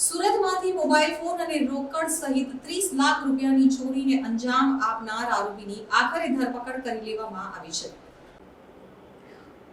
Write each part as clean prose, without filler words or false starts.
સુરતમાંથી mobile phone અને રોકડ સહિત 30 લાખ રૂપિયાની ચોરીને અંજામ આપનાર આરોપીની આખરે ધરપકડ કરી લેવામાં આવી છે।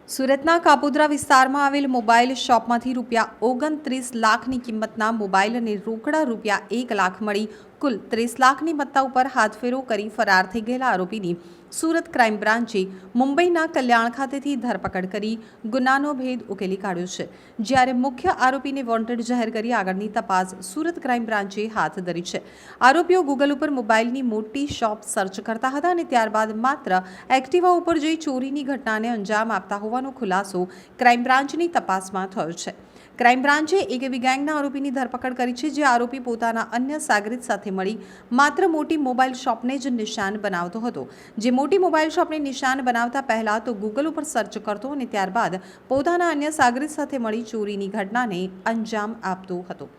સુરતના કાપોદ્રા વિસ્તારમાં આવેલ મોબાઈલ શોપમાંથી રૂપિયા 29 લાખની કિંમતના મોબાઈલ અને રોકડા રૂપિયા 1 લાખ મળી કુલ 30 લાખની મત્તા ઉપર હાથફેરો કરી ફરાર થઈ ગયેલા આરોપીની સુરત ક્રાઇમ બ્રાન્ચે મુંબઈના કલ્યાણ ખાતેથી ધરપકડ કરી ગુનાનો ભેદ ઉકેલી કાઢ્યો છે, જ્યારે મુખ્ય આરોપીને વોન્ટેડ જાહેર કરી આગળની તપાસ સુરત ક્રાઇમ બ્રાન્ચે હાથ ધરી છે। આરોપીઓ ગૂગલ ઉપર મોબાઈલની મોટી શોપ સર્ચ કરતા હતા અને ત્યારબાદ માત્ર એક્ટિવા ઉપર જઈ ચોરીની ઘટનાને અંજામ આપતા હોવાનો ખુલાસો ક્રાઇમ બ્રાન્ચની તપાસમાં થયો છે। ક્રાઇમ બ્રાન્ચે એક એવી ગેંગના આરોપીની ધરપકડ કરી છે જે આરોપી પોતાના અન્ય સાગરીત સાથે મળી માત્ર મોટી મોબાઈલ શોપને જ નિશાન બનાવતો હતો, જે મોટી મોબાઈલ શોપને નિશાન બનાવતા પહેલા તો ગૂગલ ઉપર સર્ચ કરતો અને ત્યારબાદ પોતાના અન્ય સાગરીત સાથે મળી ચોરીની ઘટનાને અંજામ આપતો હતો।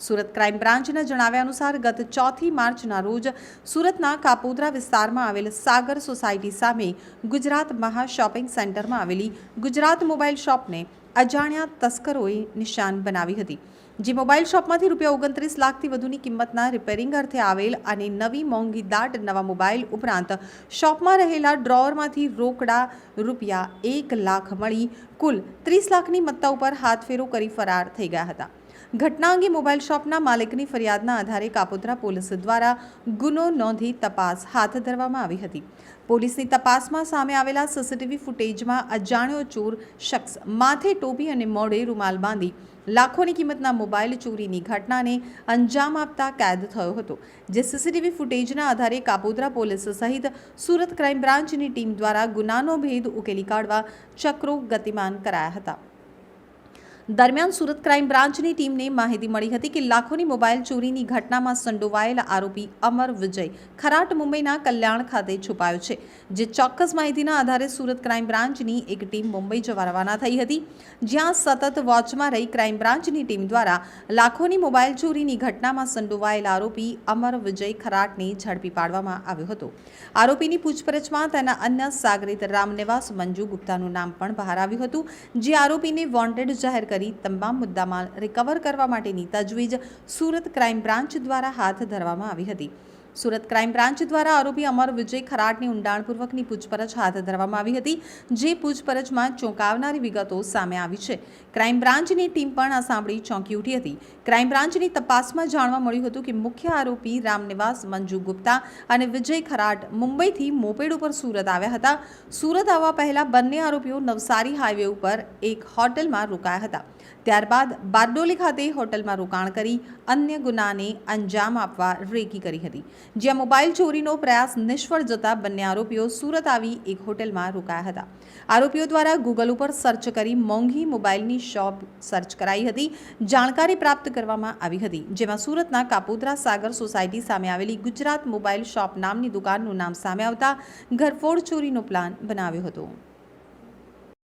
સુરત ક્રાઇમ બ્રાન્ચના જણાવ્યા અનુસાર ગત 4 માર્ચના રોજ સુરતના કાપોદ્રા વિસ્તારમાં આવેલ સાગર સોસાયટી સામે ગુજરાત મહા શોપિંગ સેન્ટરમાં આવેલી ગુજરાત મોબાઈલ શોપને અજાણ્યા તસ્કરોએ નિશાન બનાવી હતી, જે મોબાઈલ શોપમાંથી રૂપિયા 29 લાખથી વધુની કિંમતના રિપેરિંગ અર્થે આવેલ અને નવી મોંઘીદાટ નવા મોબાઈલ ઉપરાંત શોપમાં રહેલા ડ્રોવરમાંથી રોકડા રૂપિયા 1 લાખ મળી કુલ 30 લાખની મત્તા ઉપર હાથફેરો કરી ફરાર થઈ ગયા હતા। ઘટના અંગે મોબાઈલ શોપના માલિકની ફરિયાદના આધારે કાપોદ્રા પોલીસ દ્વારા ગુનો નોંધી તપાસ હાથ ધરવામાં આવી હતી। પોલીસની તપાસમાં સામે આવેલા સીસીટીવી ફૂટેજમાં અજાણ્યો ચોર શખ્સ માથે ટોપી અને મોઢે રૂમાલ બાંધી લાખોની કિંમતના મોબાઈલ ચોરીની ઘટનાને અંજામ આપતા કેદ થયો હતો, જે સીસીટીવી ફૂટેજના આધારે કાપોદ્રા પોલીસ સહિત સુરત ક્રાઇમ બ્રાન્ચની ટીમ દ્વારા ગુનાનો ભેદ ઉકેલી કાઢવા ચક્રો ગતિમાન કરાયા હતા। દરમિયાન સુરત ક્રાઇમ બ્રાન્ચની ટીમને માહિતી મળી હતી કે લાખોની મોબાઈલ ચોરીની ઘટનામાં સંડોવાયેલા આરોપી અમર વિજય ખરાટ મુંબઈના કલ્યાણ ખાતે છુપાયો છે, જે ચોક્કસ માહિતીના આધારે સુરત ક્રાઇમ બ્રાન્ચની એક ટીમ મુંબઈ જવા રવાના થઈ હતી, જ્યાં સતત વોચમાં રહી ક્રાઇમ બ્રાન્ચની ટીમ દ્વારા લાખોની મોબાઈલ ચોરીની ઘટનામાં સંડોવાયેલા આરોપી અમર વિજય ખરાટને ઝડપી પાડવામાં આવ્યો હતો। આરોપીની પૂછપરછમાં તેના અન્ય સાગરીત રામનિવાસ મંજુ ગુપ્તાનું નામ પણ બહાર આવ્યું હતું, જે આરોપીને વોન્ટેડ જાહેર કરી તમામ મુદ્દામાલ રિકવર કરવા માટેની તજવીજ સુરત ક્રાઇમ બ્રાન્ચ દ્વારા હાથ ધરવામાં આવી હતી। સુરત ક્રાઇમ બ્રાન્ચ દ્વારા આરોપી અમર વિજય ખરાટની ઊંડાણપૂર્વકની પૂછપરછ હાથ ધરવામાં આવી હતી, જે પૂછપરછમાં ચોંકાવનારી વિગતો સામે આવી છે। ક્રાઇમ બ્રાન્ચની ટીમ પણ આ સાંભળી ચોંકી ઉઠી હતી। ક્રાઇમ બ્રાન્ચની તપાસમાં જાણવા મળ્યું હતું કે મુખ્ય આરોપી રામનિવાસ મંજુ ગુપ્તા અને વિજય ખરાટ મુંબઈથી મોપેડ ઉપર સુરત આવ્યા હતા। સુરત આવવા પહેલા બંને આરોપીઓ નવસારી હાઈવે ઉપર એક હોટલમાં રોકાયા હતા, ત્યારબાદ બારડોલી ખાતે હોટલમાં રોકાણ કરી અન્ય ગુનાને અંજામ આપવા રેકી કરી હતી, જ્યાં મોબાઈલ ચોરીનો પ્રયાસ નિષ્ફળ જતા બંને આરોપીઓ સુરત આવી એક હોટલમાં રોકાયા હતા। આરોપીઓ દ્વારા ગૂગલ ઉપર સર્ચ કરી મોંઘી મોબાઈલની શોપ સર્ચ કરાઈ હતી, જાણકારી પ્રાપ્ત કરવામાં આવી હતી, જેમાં સુરતના કાપોદ્રા સાગર સોસાયટી સામે આવેલી ગુજરાત મોબાઈલ શોપ નામની દુકાનનું નામ સામે આવતા ઘરફોડ ચોરીનો પ્લાન બનાવ્યો હતો।